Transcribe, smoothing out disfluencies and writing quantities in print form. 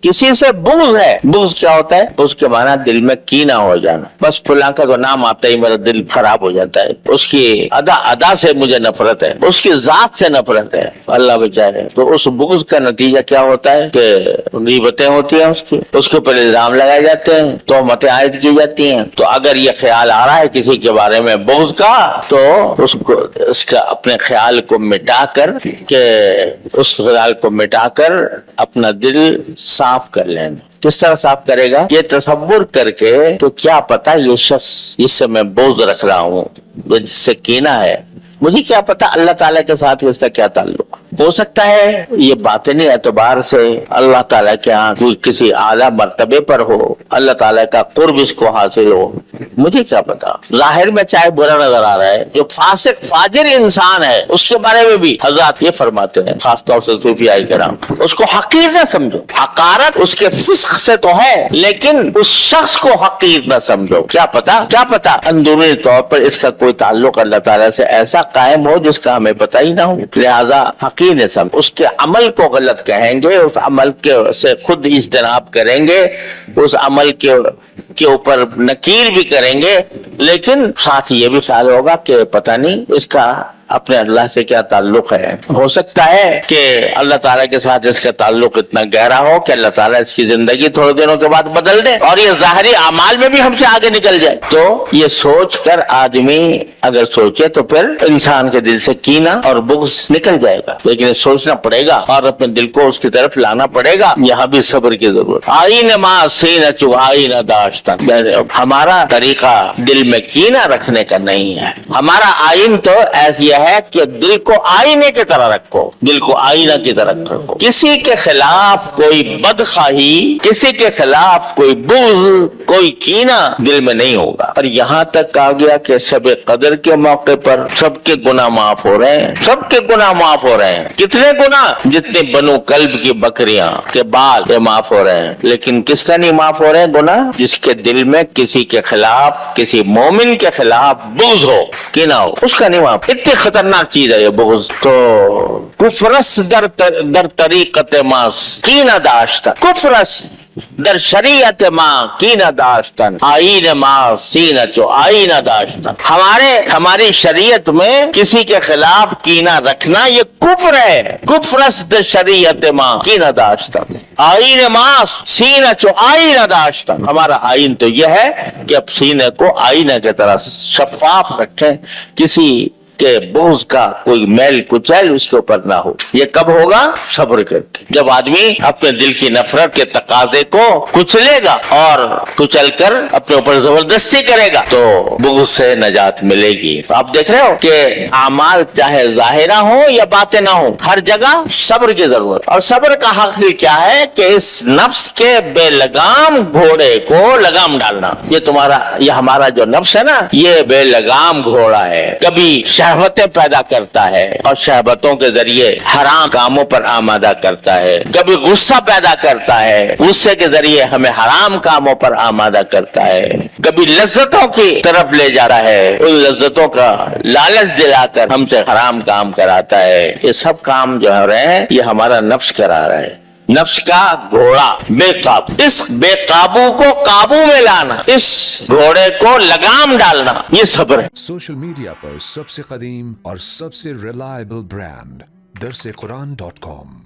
किसी से बुग़्ज़ है। बुग़्ज़ क्या होता है? उसके माना दिल में कीना हो जाना, बस फलां का तो नाम आता ही मेरा दिल खराब हो जाता है, उसकी अदा से मुझे नफरत है, उसकी जात से नफरत है, अल्लाह बचाए। तो उस बुग़्ज़ का नतीजा क्या होता है कि गीबतें होती हैं, उसके ऊपर इल्जाम लगाए जाते हैं, तोहमतें आयद की जाती हैं। तो अगर ये ख्याल आ रहा है किसी के बारे में बुग़्ज़ का, तो उसको उसका अपने ख्याल को मिटाकर उस ख्याल को मिटाकर अपना दिल साफ कर लेना। किस तरह साफ करेगा? ये तसव्वुर करके तो क्या पता ये शख्स जिससे मैं बुग़्ज़ रख रहा हूँ, जिससे कीना है, मुझे क्या पता अल्लाह ताला के साथ इसका क्या ताल्लुक। हो सकता है ये बातिनी एतबार से अल्लाह ताला के यहाँ कोई किसी आला मर्तबे पर हो, अल्लाह ताला का कुर्ब इसको हासिल हो, मुझे क्या पता। जाहिर में चाहे बुरा नजर आ रहा है, जो फासिक फाजिर इंसान है उसके बारे में भी हज़रत ये फरमाते हैं, खासतौर से सूफिया किराम, उसको हकीर न समझो। हकारत उसके फिस्क से तो है, लेकिन उस शख्स को हकीर न समझो। क्या पता अंदरूनी तौर पर इसका कोई ताल्लुक अल्लाह ताला से ऐसा कायम हो जिसका हमें पता ही ना हो। लिहाजा हकीर न समझ, उसके अमल को गलत कहेंगे, उस अमल के से खुद इज्तनाब करेंगे, उस अमल के ऊपर नकीर भी करेंगे, लेकिन साथ ये भी ख्याल होगा कि पता नहीं इसका अपने अल्लाह से क्या ताल्लुक है। हो सकता है कि अल्लाह ताला के साथ इसका ताल्लुक इतना गहरा हो कि अल्लाह ताला इसकी जिंदगी थोड़े दिनों के बाद बदल दे और ये ज़ाहिरी अमाल में भी हमसे आगे निकल जाए। तो ये सोच कर आदमी अगर सोचे तो फिर इंसान के दिल से कीना और बुग़्ज़ निकल जाएगा, लेकिन सोचना पड़ेगा और अपने दिल को उसकी तरफ लाना पड़ेगा। यहाँ भी सब्र की जरूरत। आईन मासी न चुहाई न दाश्ता, हमारा तरीका दिल में कीना रखने का नहीं है। हमारा आइन तो ऐसी है कि दिल को आईने की तरह रखो, दिल को आईना की तरह रखो। किसी के खिलाफ कोई बदखाही, किसी के खिलाफ कोई बुग़्ज़, कोई कीना दिल में नहीं होगा। और यहाँ तक आ गया कि शब कदर के मौके पर सबके गुनाह माफ हो रहे हैं, सबके गुनाह माफ हो रहे हैं। कितने गुनाह? जितने बनो कल्ब की बकरियां के बाल ये माफ हो रहे हैं, लेकिन किसका नहीं माफ हो रहे हैं गुनाह? जिसके दिल में किसी के खिलाफ, किसी मोमिन के खिलाफ बुग़्ज़ हो, कीना हो, उसका नहीं माफ। इतनी खतरनाक चीज है ये बुग़्ज़। तो कुफ्रस दर तरीक़त मास कीना दाश्ता, कुफ्रस दर शरीयत माँ कीना दाश्तन, आईन माँ सीना चो आईना दाश्तन। हमारी शरीयत में किसी के खिलाफ कीना रखना ये कुफ्र है। कुफ्रस दर शरीयत माँ कीना दाश्तन, आईन माँ सीना चो आईना दाश्तन। हमारा आईन तो यह है कि अब सीने को आईना की तरह शफाफ रखें, किसी के बुग़्ज़ का कोई मैल कुचैल उसके ऊपर ना हो। ये कब होगा? सब्र करके, जब आदमी अपने दिल की नफरत के तकाजे को कुचलेगा और कुचल कर अपने ऊपर जबरदस्ती करेगा, तो बुग़्ज़ से नजात मिलेगी। तो आप देख रहे हो कि आमाल चाहे जाहिरा हो या बातिना हो, हर जगह सब्र की जरूरत। और सब्र का हासिल क्या है कि इस नफ्स के बेलगाम घोड़े को लगाम डालना। ये हमारा जो नफ्स है ना, ये बेलगाम घोड़ा है, कभी शहवतें पैदा करता है और शहवतों के जरिए हराम कामों पर आमादा करता है, कभी गुस्सा पैदा करता है, गुस्से के जरिए हमें हराम कामों पर आमादा करता है, कभी लज्जतों की तरफ ले जाता है, उन लज्जतों का लालच दिलाकर हमसे हराम काम कराता है। ये सब काम जो हो रहे हैं ये हमारा नफ्स करा रहा है। नफ्स का घोड़ा बेकाबू, इस बेकाबू को काबू में लाना, इस घोड़े को लगाम डालना, ये सब्र है। सोशल मीडिया पर सबसे कदीम और सबसे रिलायबल ब्रांड दरसेकुरान.com।